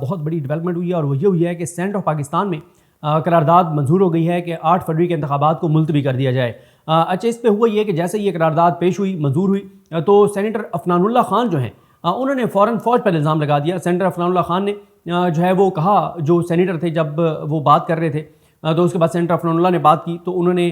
बहुत बड़ी डेवलपमेंट हुई है और वो ये हुई है कि सेनेट ऑफ पाकिस्तान में करारदाद मंजूर हो गई है कि 8 फरवरी के इंतखाबात को मुलतवी कर दिया जाए। अच्छा, इस पर हुआ ये कि जैसे ये करारदाद पेश हुई, मंजूर हुई, तो सेनेटर अफनानुल्लाह खान जो हैं उन्होंने फ़ौरन फ़ौज पर इल्ज़ाम लगा दिया। सेनेटर अफनानुल्लाह खान ने जो है वो कहा, जो सेनेटर थे जब वो बात कर रहे थे, तो उसके बाद सेनेटर अफनानुल्लाह ने बात की, तो उन्होंने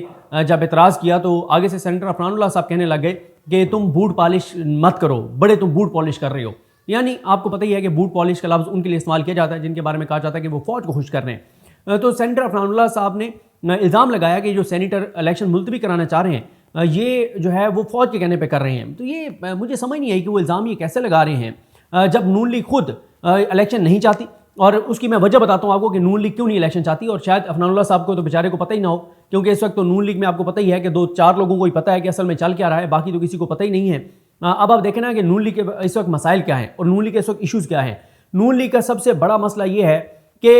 जब एतराज़ किया तो आगे से सेनेटर अफनानुल्लाह साहब कहने लग गए कि तुम बूट पॉलिश मत करो, बड़े तुम बूट पॉलिश कर रहे हो। यानी आपको पता ही है कि बूट पॉलिश का लफ्ज़ उनके लिए इस्तेमाल किया जाता है जिनके बारे में कहा जाता है कि वो फ़ौज को खुश कर रहे हैं। तो सेनेटर अफनानुल्लाह साहब ने इल्ज़ाम लगाया कि जो सेनेटर इलेक्शन मुलतवी कराना चाह रहे हैं ये जो है वो फ़ौज के कहने पे कर रहे हैं। तो ये मुझे समझ नहीं आई कि वो इल्ज़ाम ये कैसे लगा रहे हैं जब नून लीग खुद इलेक्शन नहीं चाहती। और उसकी मैं वजह बताता हूँ आपको कि नून लीग क्यों नहीं इलेक्शन चाहती, और शायद अफनानुल्लाह साहब को तो बेचारे को पता ही ना हो, क्योंकि इस वक्त तो नून लीग में आपको पता ही है कि 2-4 लोगों को ही पता है कि असल में चल क्या रहा है, बाकी तो किसी को पता ही नहीं है। अब आप देखें ना कि नून लीग के इस वक्त मसाइल क्या हैं और नून लीग के इस वक्त इशूज़ क्या हैं। नून लीग का सबसे बड़ा मसला ये है कि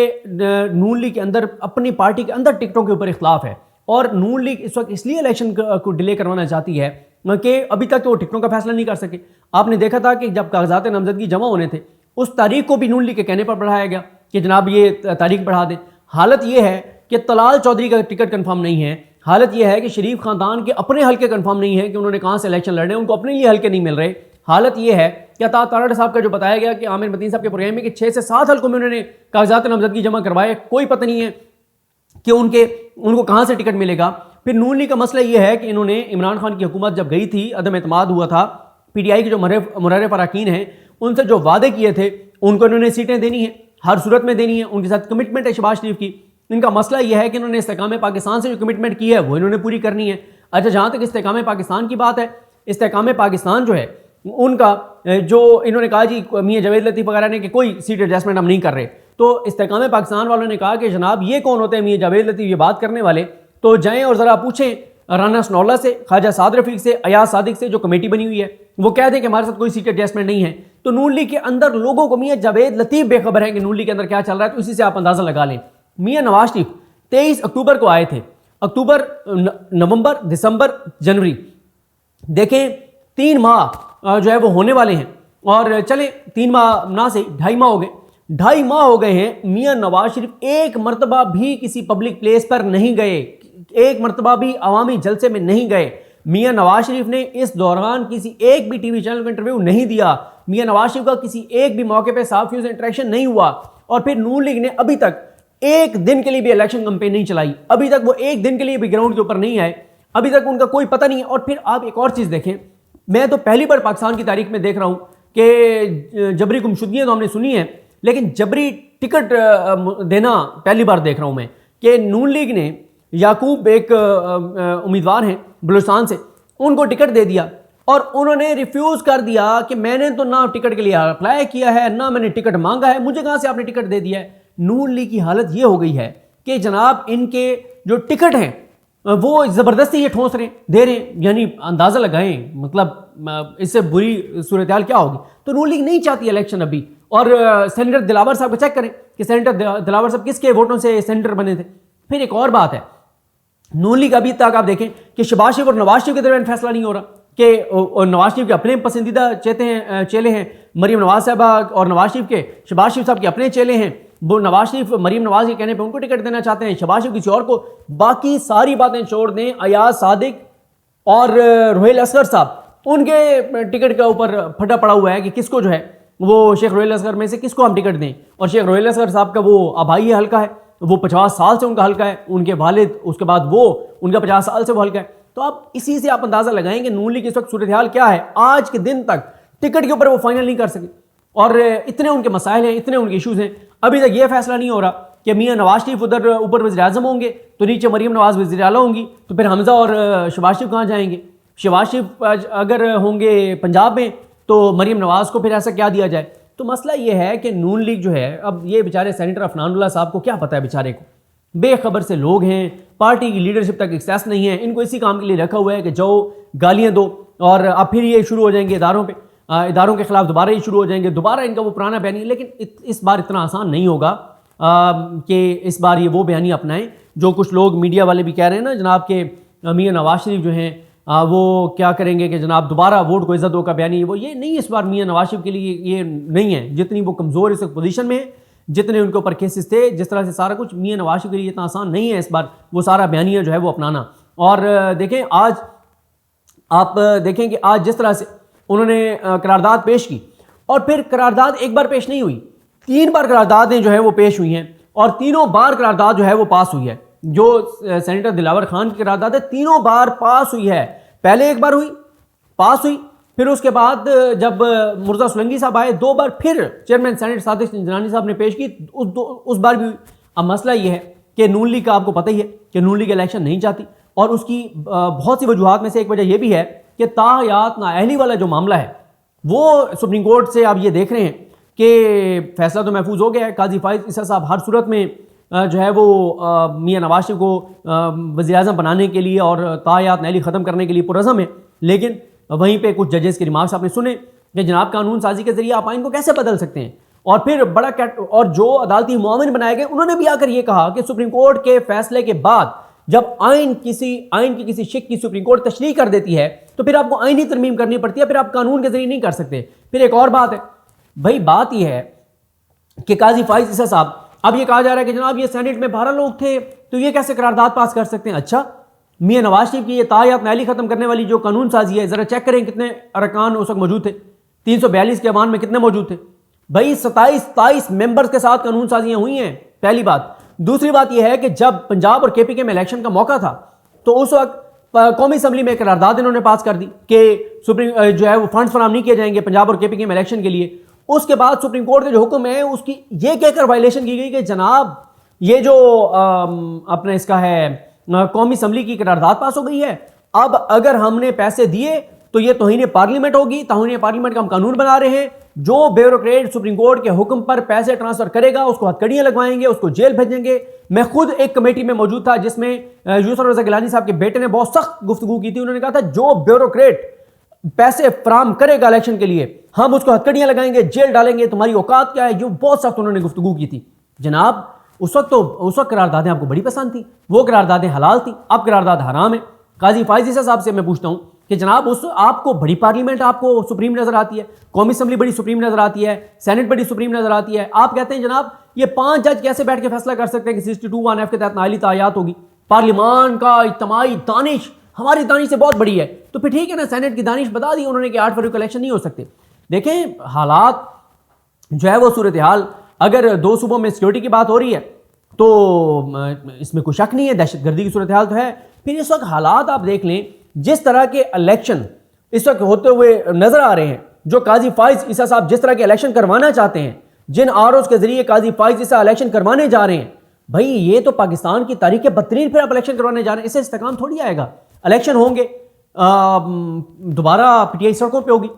नून लीग के अंदर अपनी पार्टी के अंदर टिकटों के ऊपर इख्तलाफ है, और नून लीग इस वक्त इसलिए इलेक्शन को डिले करवाना चाहती है कि अभी तक तो वो टिकटों का फैसला नहीं कर सके। आपने देखा था कि जब कागजात नामजदगी जमा होने थे उस तारीख को भी नून लीग के कहने पर बढ़ाया गया कि जनाब ये तारीख बढ़ा दें। हालत ये है कि तलाल चौधरी का टिकट कंफर्म नहीं है। हालत ये है कि शरीफ खानदान के अपने हल्के कंफर्म नहीं है कि उन्होंने कहाँ से इलेक्शन लड़ने, उनको अपने लिए हल्के नहीं मिल रहे। हालत ये है कि अता तारड़ साहब का जो बताया गया कि आमिर मतीन साहब के प्रोग्राम में कि 6 से 7 हल्कों में उन्होंने कागजात नामजदगी जमा करवाए, कोई पता नहीं है कि उनको कहाँ से टिकट मिलेगा। फिर नून लीग का मसला ये है कि इन्होंने इमरान खान की हुकूमत जब गई थी, अदम एतमाद हुआ था, PTI के जो मुर्रफ अरकान हैं उनसे जो वादे किए थे उनको इन्होंने सीटें देनी है, हर सूरत में देनी है, उनके साथ कमिटमेंट है शहबाज शरीफ की। इनका मसला यह है कि इन्होंने इस्तेकाम पाकिस्तान से जो कमिटमेंट की है वो इन्होंने पूरी करनी है। अच्छा, जहाँ तक इस्तेकाम पाकिस्तान की बात है, इस्तेकाम पाकिस्तान जो है उनका जो इन्होंने कहा जी मियां जावेद लतीफ़ वगैरह ने कि कोई सीट एडजस्टमेंट हम नहीं कर रहे, तो इस्तेकाम पाकिस्तान वालों ने कहा कि जनाब ये कौन होते हैं मियां जावेद लतीफ़ ये बात करने वाले, तो जाएँ और ज़रा पूछें राना सनौल्ला से, ख्वाजा साद रफीक से, अयाज सादिक से, जो कमेटी बनी हुई है, वो कह दें कि हमारे साथ कोई सीट एडजस्टमेंट नहीं है। तो नून लीग के अंदर लोगों को मियां जावेद लतीफ़ बेखबर है कि नून लीग के अंदर क्या चल रहा है, तो इसी से आप अंदाज़ा लगा लें। मियां नवाज शरीफ 23 अक्टूबर को आए थे, अक्टूबर, नवंबर, दिसंबर, जनवरी, देखें 3 माह जो है वो होने वाले हैं, और चले 3 माह ना से 2.5 माह हो गए, 2.5 माह हो गए हैं। मियां नवाज शरीफ एक मरतबा भी किसी पब्लिक प्लेस पर नहीं गए, एक मरतबा भी अवामी जलसे में नहीं गए। मियां नवाज शरीफ ने इस दौरान किसी एक भी टीवी चैनल को इंटरव्यू नहीं दिया। मियां नवाज शरीफ का किसी एक भी मौके पर सहाफियों से इंटरेक्शन नहीं हुआ। और फिर नून लीग ने अभी तक एक दिन के लिए भी इलेक्शन कैंपेन नहीं चलाई, अभी तक वो एक दिन के लिए भी ग्राउंड के ऊपर नहीं आए, अभी तक उनका कोई पता नहीं है। और फिर आप एक और चीज़ देखें, मैं तो पहली बार पाकिस्तान की तारीख में देख रहा हूँ कि जबरी गुमशुदगियाँ तो हमने सुनी है, लेकिन जबरी टिकट देना पहली बार देख रहा हूँ मैं कि नून लीग ने याकूब एक उम्मीदवार हैं बलूचिस्तान से, उनको टिकट दे दिया और उन्होंने रिफ्यूज़ कर दिया कि मैंने तो ना टिकट के लिए अप्लाई किया है, ना मैंने टिकट मांगा है, मुझे कहाँ से आपने टिकट दे दिया है। नून लीग की हालत ये हो गई है कि जनाब इनके जो टिकट हैं वो ज़बरदस्ती ये ठोंस रहे दे रहे हैं, यानी अंदाज़ा लगाएं मतलब इससे बुरी सूरत हाल क्या होगी। तो नून लीग नहीं चाहती इलेक्शन अभी। और सेनेटर दिलावर साहब को चेक करें कि सेनेटर दिलावर साहब किसके वोटों से सेनेटर बने थे। फिर एक और बात है, नून लीग अभी तक आप देखें कि शहबाज शरीफ और नवाज शरीफ के दरमियान फैसला नहीं हो रहा कि नवाज शरीफ के अपने पसंदीदा चेले हैं मरीम नवाज साहबा, और नवाज शरीफ के शहबाज शरीफ साहब के अपने चेले हैं, वो नवाज शरीफ मरीम नवाज के कहने पे उनको टिकट देना चाहते हैं, शहबाज शरीफ किसी और को। बाकी सारी बातें छोड़ दें, अयाज सादिक और रोहेल असगर साहब उनके टिकट के ऊपर फटा पड़ा हुआ है कि किसको जो है वो शेख रोहेल असगर में से किसको हम टिकट दें। और शेख रोहेल असगर साहब का वो आबाई हल्का है, वो 50 साल से उनका हल्का है, उनके वालिद उसके बाद वो उनका 50 साल से वो हल्का है। तो आप इसी से आप अंदाज़ा लगाएं कि नून लीग इस वक्त सूरत हाल क्या है। आज के दिन तक टिकट के ऊपर वो फाइनल नहीं कर सके, और इतने उनके मसाइल हैं, इतने उनके इशूज़ हैं। अभी तक ये फैसला नहीं हो रहा कि मियां नवाज शरीफ उधर ऊपर वज़ीर आज़म होंगे तो नीचे मरीम नवाज वज़ीर आला होंगी, तो फिर हमज़ा और शहबाज शरीफ कहाँ जाएंगे। शहबाज शरीफ अगर होंगे पंजाब में तो मरीम नवाज को फिर ऐसा क्या दिया जाए। तो मसला ये है कि नून लीग जो है, अब ये बेचारे सेनेटर अफनानुल्लाह साहब को क्या पता है, बेचारे को बेखबर से लोग हैं, पार्टी की लीडरशिप तक एक्सेस नहीं है, इनको इसी काम के लिए रखा हुआ है कि जाओ गालियाँ दो, और अब फिर ये शुरू हो जाएंगे इदारों के खिलाफ दोबारा ये शुरू हो जाएंगे, दोबारा इनका वो पुराना बयानी। लेकिन इस बार इतना आसान नहीं होगा कि इस बार ये वो बयानी अपनाएं जो कुछ लोग मीडिया वाले भी कह रहे हैं ना जनाब के मियां नवाज शरीफ जो हैं वो क्या करेंगे कि जनाब दोबारा वोट को इज्जत दो का बयानी, वो ये नहीं, इस बार मियां नवाज शरीफ के लिए ये नहीं है। जितनी वो कमज़ोर इस पोजीशन में है, जितने उनके ऊपर केसेस थे, जिस तरह से सारा कुछ, मियां नवाज शरीफ के लिए इतना आसान नहीं है इस बार वो सारा बयानिया जो है वो अपनाना। और देखें आज आप देखें कि आज जिस तरह से उन्होंने करारदाद पेश की, और फिर करारदाद एक बार पेश नहीं हुई, 3 बार करारदादें जो है वो पेश हुई हैं, और तीनों बार करारदाद जो है वो पास हुई है। जो सेनेटर दिलावर खान की करारदाद है, तीनों बार पास हुई है। पहले एक बार हुई, पास हुई, फिर उसके बाद जब मुर्जा सुलंगी साहब आए 2 बार, फिर चेयरमैन सेनेट सादिक जिनानी साहब ने पेश की, उस बार भी हुई। अब मसला ये है कि नून लीग का आपको पता ही है कि नून लीग इलेक्शन नहीं चाहती, और उसकी बहुत सी वजूहात में से एक वजह यह भी है कि ताहयात नाअहली वाला जो मामला है वो सुप्रीम कोर्ट से आप ये देख रहे हैं कि फैसला तो महफूज हो गया है। काजी फाइज ईसा साहब हर सूरत में जो है वो मियां नवाज शरीफ को वज़ीर-ए-आज़म बनाने के लिए और ताहयात नाअहली ख़त्म करने के लिए पुरज़म है, लेकिन वहीं पे कुछ जजेस के रिमार्क्स आपने सुने कि जनाब कानून साजी के जरिए आप आइन को कैसे बदल सकते हैं। और फिर और जो अदालती मुआविन बनाए गए उन्होंने भी आकर ये कहा कि सुप्रीम कोर्ट के फैसले के बाद जब आइन की किसी शिक की सुप्रीम कोर्ट तशरीह कर देती है तो फिर आपको आइनी तरमीम करनी पड़ती है, फिर आप कानून के जरिए नहीं कर सकते। फिर एक और बात है भाई, बात यह है कि काजी फाइज ईसा साहब, अब ये कहा जा रहा है कि जनाब ये सेनेट में 12 लोग थे तो ये कैसे करारदाद पास कर सकते हैं। अच्छा, मियां नवाज शरीफ की ये ताहयात नाअहली खत्म करने वाली जो कानून साजी है, जरा चेक करें कितने अरकान उस वक्त मौजूद थे, 342 के अवान में कितने मौजूद थे भाई, 27 मेंबर्स के साथ कानून साजियां हुई हैं, पहली बात। दूसरी बात यह है कि जब पंजाब और केपीके में इलेक्शन का मौका था तो उस वक्त कौमी असम्बली में करारदाद इन्होंने पास कर दी कि सुप्रीम जो है वो फंड्स फराहम नहीं किए जाएंगे पंजाब और केपीके में इलेक्शन के लिए। उसके बाद सुप्रीम कोर्ट के जो हुक्म है उसकी ये कहकर वायलेशन की गई कि जनाब ये जो अपने इसका है कौमी असम्बली की करारदाद पास हो गई है, अब अगर हमने पैसे दिए तो ये तौहीन पार्लियामेंट होगी, तौहीन पार्लियामेंट का हम कानून बना रहे हैं। जो ब्यूरोक्रेट सुप्रीम कोर्ट के हुक्म पर पैसे ट्रांसफर करेगा उसको हथकड़ियां लगवाएंगे, उसको जेल भेजेंगे। मैं खुद एक कमेटी में मौजूद था जिसमें यूसुफ रज़ा गिलानी साहब के बेटे ने बहुत सख्त गुफ्तगू की थी। उन्होंने कहा था जो ब्यूरोक्रेट पैसे फराम करेगा इलेक्शन के लिए हम उसको हथकड़ियां लगाएंगे, जेल डालेंगे, तुम्हारी औकात क्या है, जो बहुत सख्त उन्होंने गुफ्तगू की थी। जनाब उस वक्त करारदादें आपको बड़ी पसंद थी, वो करारदादें हलाल थी, अब करारदाद हराम है। काजी फाइज ईसा साहब से मैं पूछता हूं कि जनाब उस आपको बड़ी पार्लियामेंट आपको सुप्रीम नजर आती है, कौमी असम्बली बड़ी सुप्रीम नजर आती है, सेनेट बड़ी सुप्रीम नजर आती है, आप कहते हैं जनाब ये 5 जज कैसे बैठ के फैसला कर सकते हैं कि 62(1)(f) के तहत नाअहली ताहयात होगी। पार्लियामान का इज्तिमाई दानिश हमारी दानिश से बहुत बड़ी है, तो फिर ठीक है ना, सेनेट की दानिश बता दी उन्होंने कि 8 फरवरी को इलेक्शन नहीं हो सकते। देखें हालात जो है वो सूरत हाल, अगर 2 सूबों में सिक्योरिटी की बात हो रही है तो इसमें कोई शक नहीं है, दहशतगर्दी की सूरत हाल तो है। फिर इस वक्त हालात आप देख लें, जिस तरह के इलेक्शन इस वक्त होते हुए नजर आ रहे हैं, जो काजी फाइज ईसा साहब जिस तरह के इलेक्शन करवाना चाहते हैं, जिन आरओज़ के जरिए काजी फाइज ईसा इलेक्शन करवाने जा रहे हैं, भाई ये तो पाकिस्तान की तारीख बदतरीन फिर आप इलेक्शन करवाने जा रहे हैं, इससे इस्तेकाम थोड़ी आएगा। इलेक्शन होंगे दोबारा पीटीआई सड़कों पे होगी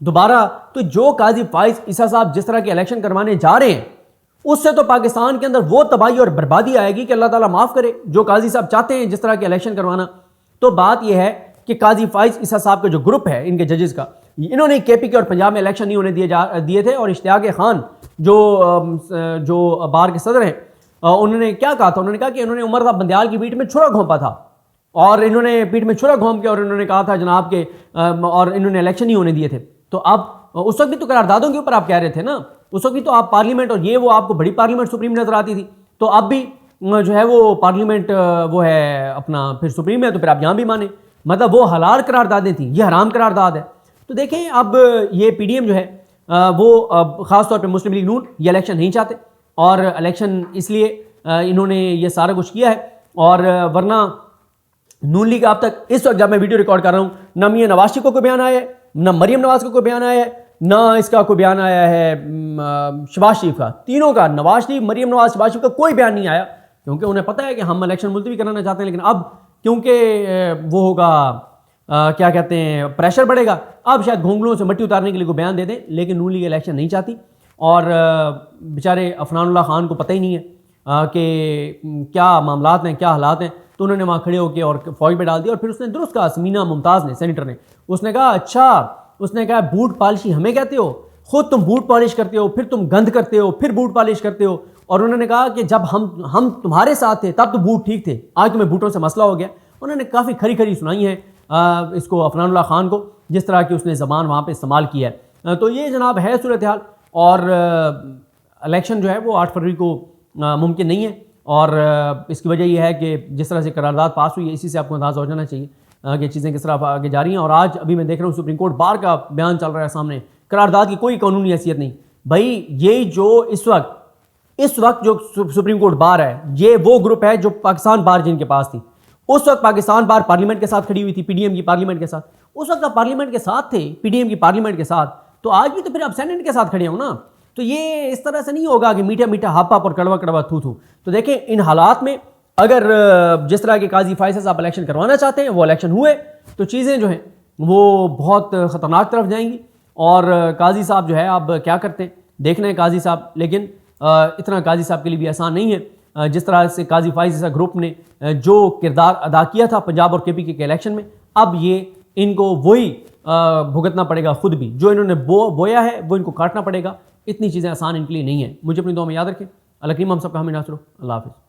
दोबारा, तो जो काजी फाइज ईसा साहब जिस तरह के इलेक्शन करवाने जा रहे हैं उससे तो पाकिस्तान के अंदर वो तबाही और बर्बादी आएगी कि अल्लाह ताला माफ करे, जो काजी साहब चाहते हैं जिस तरह के इलेक्शन करवाना। तो बात यह है कि काजी फाइज ईसा साहब का जो ग्रुप है इनके जजेस का, इन्होंने केपी के और पंजाब में इलेक्शन नहीं होने दिए थे, और इश्तियाक खान जो बार के सदर हैं उन्होंने क्या कहा था, उन्होंने कहा कि इन्होंने उमर साहब बंदयाल की पीठ में छुरा घोंपा था, और इन्होंने पीठ में छुरा घोंप के और इन्होंने कहा था जनाब के और इन्होंने इलेक्शन नहीं होने दिए थे। तो अब उस वक्त भी तो करारदादों के ऊपर आप कह रहे थे ना, उस वक्त भी तो आप पार्लियामेंट और ये वो आपको बड़ी पार्लियामेंट सुप्रीम नजर आती थी, तो अब भी जो है वो पार्लियामेंट वो है अपना फिर सुप्रीम है, तो फिर आप यहाँ भी माने, मतलब वो हलाल करारदादें थी, ये हराम करारदाद है। तो देखें अब ये पीडीएम जो है वो ख़ासतौर पर मुस्लिम लीग नून ये इलेक्शन नहीं चाहते, और इलेक्शन इसलिए इन्होंने ये सारा कुछ किया है, और वरना नून लीग अब तक इस वक्त जब मैं वीडियो रिकॉर्ड कर रहा हूँ ना मियां नवाज शरीफ को कोई बयान आया है, ना मरियम नवाज को कोई बयान आया है, ना इसका कोई बयान आया है शहबाज शरीफ का, तीनों का, नवाज शरीफ, मरियम नवाज, शहबाज शरीफ का कोई बयान नहीं आया, क्योंकि उन्हें पता है कि हम इलेक्शन मुलतवी कराना चाहते हैं। लेकिन अब क्योंकि वो होगा क्या कहते हैं प्रेशर बढ़ेगा, अब शायद घोंगलों से मट्टी उतारने के लिए कोई बयान दे दें, लेकिन नून लीग इलेक्शन नहीं चाहती। और बेचारे अफनानुल्लाह खान को पता ही नहीं है कि क्या मामलात हैं, क्या हालात हैं, तो उन्होंने वहाँ खड़े होकर और फौज में डाल दिया। और फिर उसने दुरुस्त कहा, समीना मुमताज़ ने, सेनेटर ने, उसने कहा अच्छा, उसने कहा बूट पॉलिशी हमें कहते हो, खुद तुम बूट पॉलिश करते हो, फिर तुम गंद करते हो, फिर बूट पॉलिश करते हो। और उन्होंने कहा कि जब हम तुम्हारे साथ थे तब तो बूट ठीक थे, आज तुम्हें बूटों से मसला हो गया। उन्होंने काफ़ी खरी खरी सुनाई है इसको अफनानुल्लाह खान को, जिस तरह की उसने ज़बान वहाँ पर इस्तेमाल किया है। तो ये जनाब है सूरत हाल। और इलेक्शन जो है वो 8 फरवरी को मुमकिन नहीं है। और इसकी वजह यह है कि जिस तरह से करारदाद पास हुई है, इसी से आपको अंदाज़ा हो जाना चाहिए कि चीज़ें किस तरह आगे जा रही हैं। और आज अभी मैं देख रहा हूँ सुप्रीम कोर्ट बार का बयान चल रहा है सामने, करारदाद की कोई कानूनी हैसियत नहीं। भाई ये जो इस वक्त जो सुप्रीम कोर्ट बार है, ये वो ग्रुप है जो पाकिस्तान बार जिनके पास थी। उस वक्त पाकिस्तान बार पार्लियामेंट के साथ खड़ी हुई थी, पीडीएम की पार्लियामेंट के साथ। उस वक्त आप पार्लियामेंट के साथ थे, पीडीएम की पार्लियामेंट के साथ, तो आज भी तो फिर आप सेनेट के साथ खड़े हो ना। तो ये इस तरह से नहीं होगा कि मीठा मीठा हाप हाप और कड़वा कड़वा थू थू। तो देखें, इन हालात में अगर जिस तरह के काजी फायज साहब इलेक्शन करवाना चाहते हैं, वो इलेक्शन हुए तो चीज़ें जो हैं वो बहुत ख़तरनाक तरफ जाएंगी। और काजी साहब जो है अब क्या करते हैं देखना है काजी साहब। लेकिन इतना काजी साहब के लिए भी आसान नहीं है। जिस तरह से काजी फायज ग्रुप ने जो किरदार अदा किया था पंजाब और केपी के इलेक्शन में, अब ये इनको वही भुगतना पड़ेगा। खुद भी जो इन्होंने बोया है वो इनको काटना पड़ेगा। इतनी चीज़ें आसान इनके लिए नहीं है। मुझे अपनी दुआ में याद रखें। अल्लाह करीम हम सबका हमें नासरो। अल्लाह हाफ़िज़।